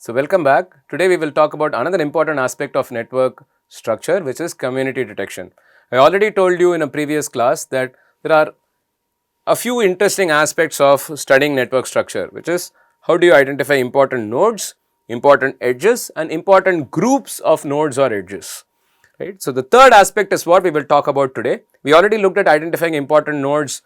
So welcome back. Today we will talk about another important aspect of network structure, which is community detection. I already told you in a previous class that there are a few interesting aspects of studying network structure, which is how do you identify important nodes, important edges and important groups of nodes or edges. Right. So the third aspect is what we will talk about today. We already looked at identifying important nodes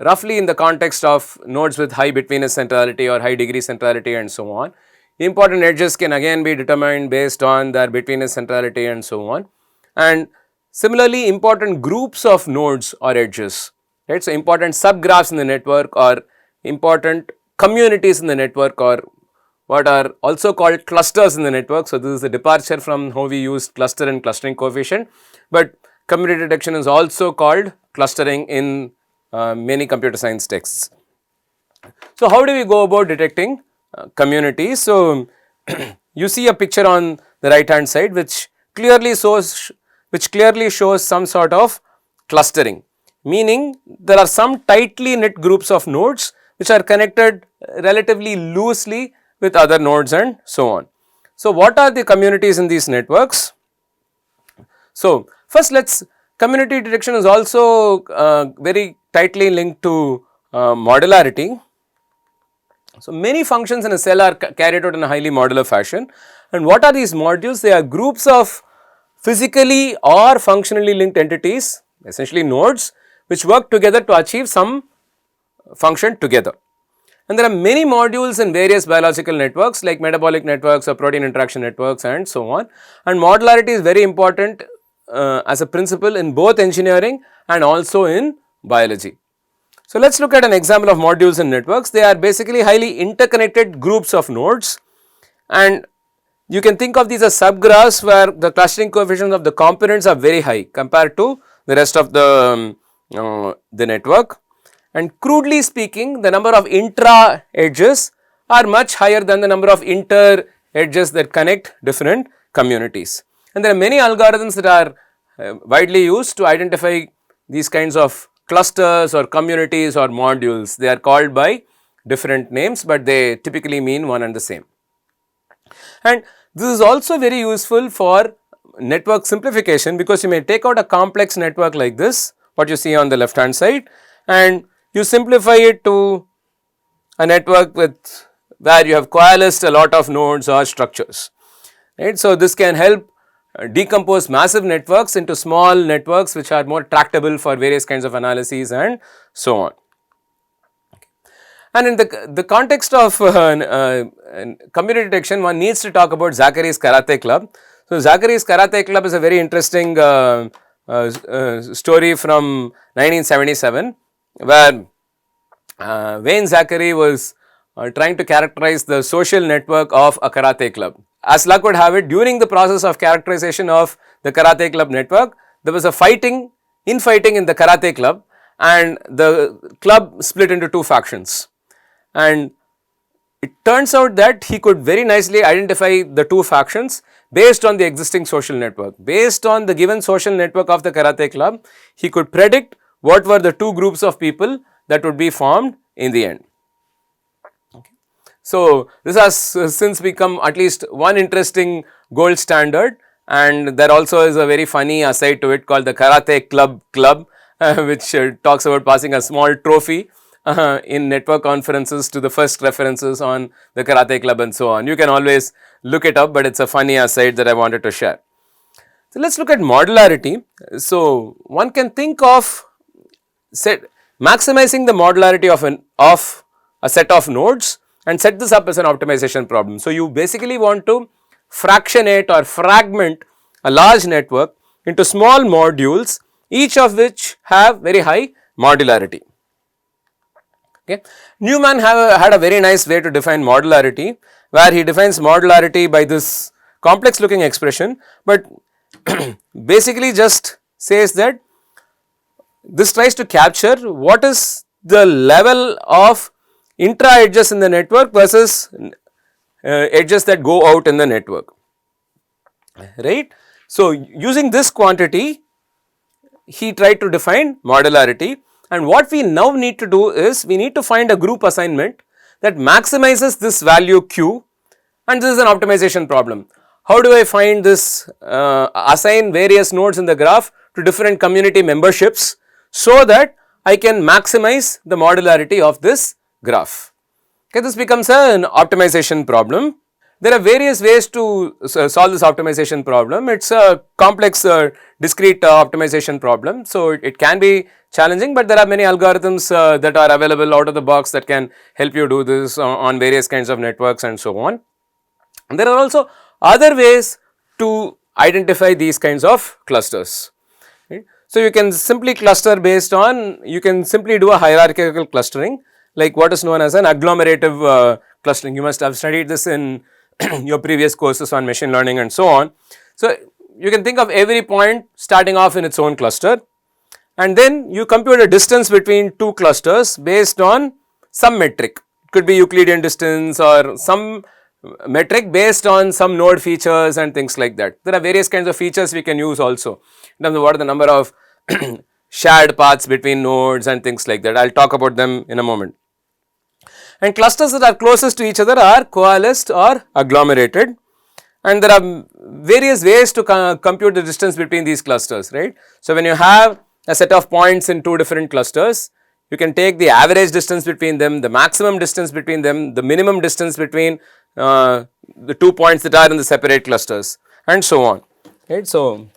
roughly in the context of nodes with high betweenness centrality or high degree centrality and so on. Important edges can again be determined based on their betweenness centrality and so on. And similarly, important groups of nodes or edges, right. So, important subgraphs in the network or important communities in the network or what are also called clusters in the network. So, this is a departure from how we use cluster and clustering coefficient, but community detection is also called clustering in many computer science texts. So, how do we go about detecting communities? So, you see a picture on the right hand side which clearly shows some sort of clustering, meaning there are some tightly knit groups of nodes which are connected relatively loosely with other nodes and so on. So, what are the communities in these networks? So, first community detection is also very tightly linked to modularity. So, many functions in a cell are carried out in a highly modular fashion, and what are these modules? They are groups of physically or functionally linked entities, essentially nodes, which work together to achieve some function together. And there are many modules in various biological networks like metabolic networks or protein interaction networks and so on, and modularity is very important as a principle in both engineering and also in biology. So, let us look at an example of modules and networks. They are basically highly interconnected groups of nodes, and you can think of these as subgraphs where the clustering coefficients of the components are very high compared to the rest of the network. And crudely speaking, the number of intra edges are much higher than the number of inter edges that connect different communities. And there are many algorithms that are widely used to identify these kinds of clusters or communities or modules. They are called by different names, but they typically mean one and the same. And this is also very useful for network simplification, because you may take out a complex network like this, what you see on the left hand side, and you simplify it to a network with where you have coalesced a lot of nodes or structures, right. So, this can help decompose massive networks into small networks which are more tractable for various kinds of analyses and so on. And in the context of community detection, one needs to talk about Zacharys Karate Club. So, Zacharys Karate Club is a very interesting story from 1977, where Wayne Zachary was trying to characterize the social network of a karate club. As luck would have it, during the process of characterization of the karate club network, there was a infighting in the karate club, and the club split into two factions. And it turns out that he could very nicely identify the two factions based on the existing social network. Based on the given social network of the karate club, he could predict what were the two groups of people that would be formed in the end. So, this has since become at least one interesting gold standard, and there also is a very funny aside to it called the Karate Club, which talks about passing a small trophy in network conferences to the first references on the Karate Club and so on. You can always look it up, but it is a funny aside that I wanted to share. So, let us look at modularity. So, one can think of maximizing the modularity of a set of nodes and set this up as an optimization problem. So, you basically want to fractionate or fragment a large network into small modules, each of which have very high modularity. Okay. Newman had a very nice way to define modularity, where he defines modularity by this complex looking expression, but basically just says that this tries to capture what is the level of intra edges in the network versus edges that go out in the network, right. So, using this quantity, he tried to define modularity, and what we now need to do is we need to find a group assignment that maximizes this value q and this is an optimization problem. How do I find this, assign various nodes in the graph to different community memberships so that I can maximize the modularity of this graph. Okay, this becomes an optimization problem. There are various ways to solve this optimization problem. It is a complex discrete optimization problem. So, it can be challenging, but there are many algorithms that are available out of the box that can help you do this on various kinds of networks and so on. And there are also other ways to identify these kinds of clusters. Right. So, you can simply cluster based on, you can simply do a hierarchical clustering like what is known as an agglomerative clustering. You must have studied this in your previous courses on machine learning and so on. So, you can think of every point starting off in its own cluster, and then you compute a distance between two clusters based on some metric. It could be Euclidean distance or some metric based on some node features and things like that. There are various kinds of features we can use also in terms of what are the number of shared paths between nodes and things like that. I will talk about them in a moment. And clusters that are closest to each other are coalesced or agglomerated, and there are various ways to compute the distance between these clusters, right. So, when you have a set of points in two different clusters, you can take the average distance between them, the maximum distance between them, the minimum distance between the 2 points that are in the separate clusters and so on, right. So,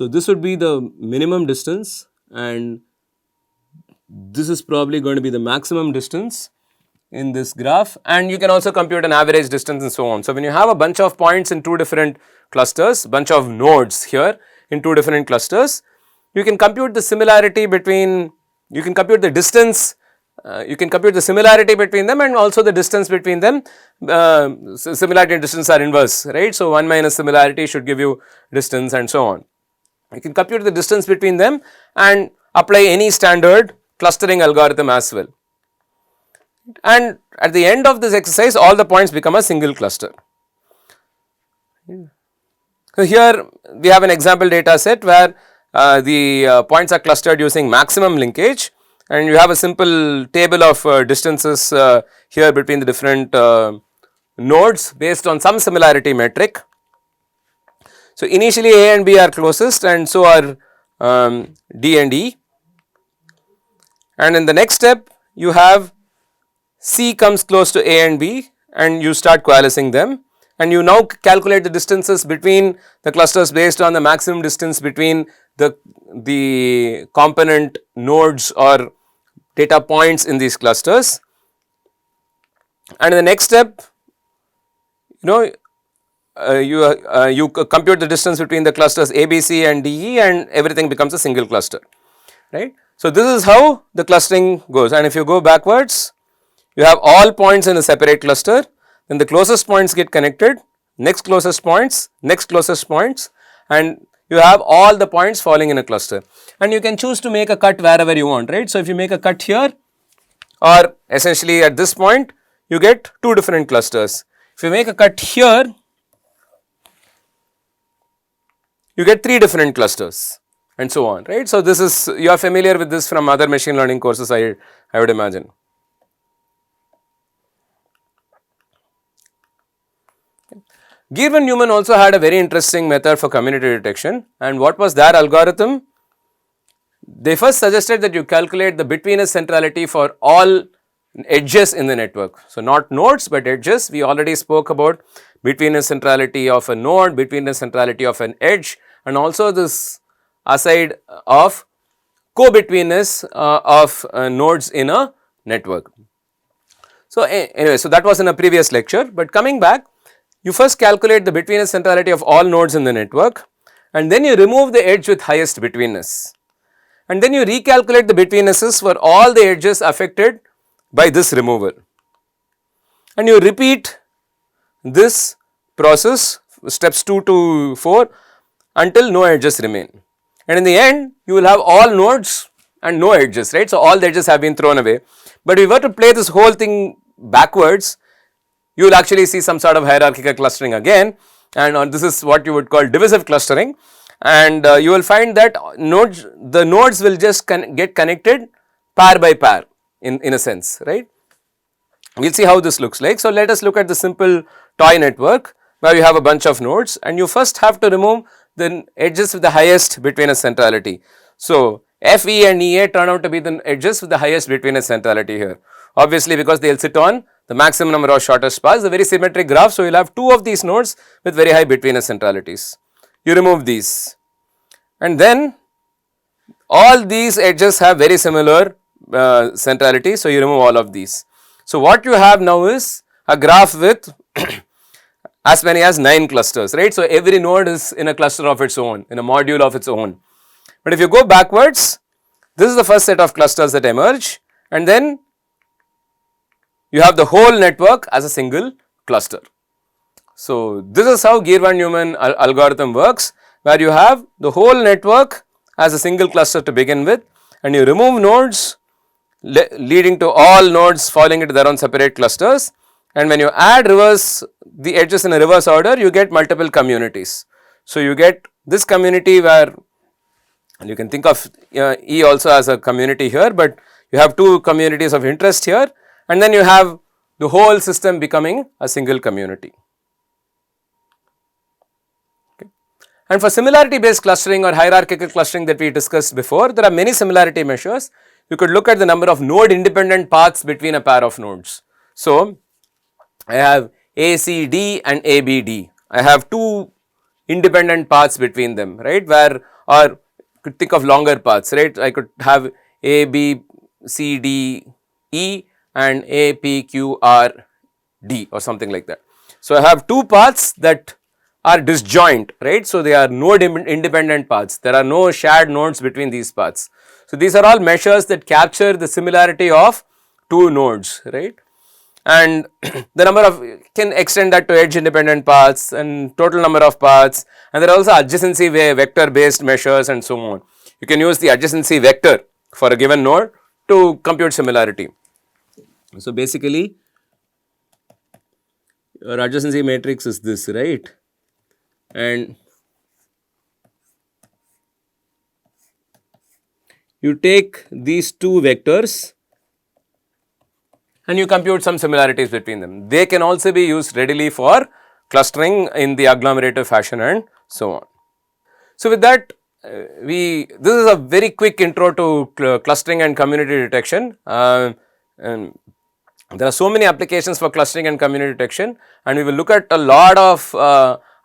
this would be the minimum distance, and this is probably going to be the maximum distance in this graph, and you can also compute an average distance and so on. So, when you have a bunch of points in two different clusters, bunch of nodes here in two different clusters, you can compute the similarity between, you can compute the distance, you can compute the similarity between them and also the distance between them. Similarity and distance are inverse, right. So, 1 minus similarity should give you distance and so on. You can compute the distance between them and apply any standard clustering algorithm as well. And at the end of this exercise, all the points become a single cluster. So, here we have an example data set where the points are clustered using maximum linkage, and you have a simple table of distances here between the different nodes based on some similarity metric. So, initially A and B are closest, and so are D and E, and in the next step you have C comes close to A and B and you start coalescing them, and you now calculate the distances between the clusters based on the maximum distance between the component nodes or data points in these clusters. And in the next step, you compute the distance between the clusters A, B, C and D, E, and everything becomes a single cluster, right. So, this is how the clustering goes, and if you go backwards, you have all points in a separate cluster, then the closest points get connected, next closest points, and you have all the points falling in a cluster, and you can choose to make a cut wherever you want, right. So, if you make a cut here, or essentially at this point, you get two different clusters. If you make a cut here, you get three different clusters and so on, right. So, this is, you are familiar with this from other machine learning courses, I would imagine. Gier and Newman also had a very interesting method for community detection, and what was their algorithm? They first suggested that you calculate the betweenness centrality for all edges in the network. So, not nodes, but edges. We already spoke about betweenness centrality of a node, betweenness centrality of an edge, and also this aside of co-betweenness of nodes in a network. So, anyway, so that was in a previous lecture, but coming back, you first calculate the betweenness centrality of all nodes in the network, and then you remove the edge with highest betweenness, and then you recalculate the betweennesses for all the edges affected by this removal, and you repeat this process steps 2 to 4 until no edges remain, and in the end you will have all nodes and no edges, right. So, all the edges have been thrown away, but if we were to play this whole thing backwards, you will actually see some sort of hierarchical clustering again, and this is what you would call divisive clustering, and you will find that the nodes will just get connected pair by pair in a sense, right. We will see how this looks like. So, let us look at the simple toy network where you have a bunch of nodes and you first have to remove the edges with the highest betweenness centrality. So, F, E and E A turn out to be the edges with the highest betweenness centrality here, obviously because they will sit on the maximum number of shortest paths, a very symmetric graph. So, you will have two of these nodes with very high betweenness centralities. You remove these and then all these edges have very similar centrality. So, you remove all of these. So, what you have now is a graph with as many as 9 clusters, right. So, every node is in a cluster of its own, in a module of its own. But if you go backwards, this is the first set of clusters that emerge and then you have the whole network as a single cluster. So, this is how Gir-van-Neumann algorithm works, where you have the whole network as a single cluster to begin with and you remove nodes leading to all nodes falling into their own separate clusters, and when you add the edges in a reverse order, you get multiple communities. So, you get this community where you can think of E also as a community here, but you have two communities of interest here and then you have the whole system becoming a single community. Okay. And for similarity based clustering or hierarchical clustering that we discussed before, there are many similarity measures. You could look at the number of node independent paths between a pair of nodes. So, I have ACD and ABD. I have two independent paths between them, right, where or you could think of longer paths, right. I could have ABCDE and APQRD or something like that. So, I have two paths that are disjoint, right. So, they are node independent paths. There are no shared nodes between these paths. So, these are all measures that capture the similarity of two nodes, right, and the number of can extend that to edge independent paths and total number of paths, and there are also adjacency vector based measures and so on. You can use the adjacency vector for a given node to compute similarity. So, basically your adjacency matrix is this, right, and you take these two vectors and you compute some similarities between them. They can also be used readily for clustering in the agglomerative fashion and so on. So, with that this is a very quick intro to clustering and community detection. And there are so many applications for clustering and community detection and we will look at a lot of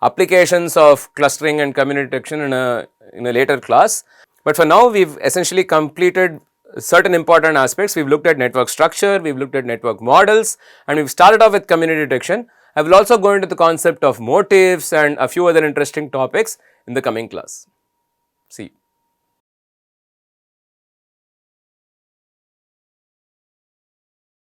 applications of clustering and community detection in a later class. But for now we have essentially completed certain important aspects. We have looked at network structure, we have looked at network models and we have started off with community detection. I will also go into the concept of motives and a few other interesting topics in the coming class. See you.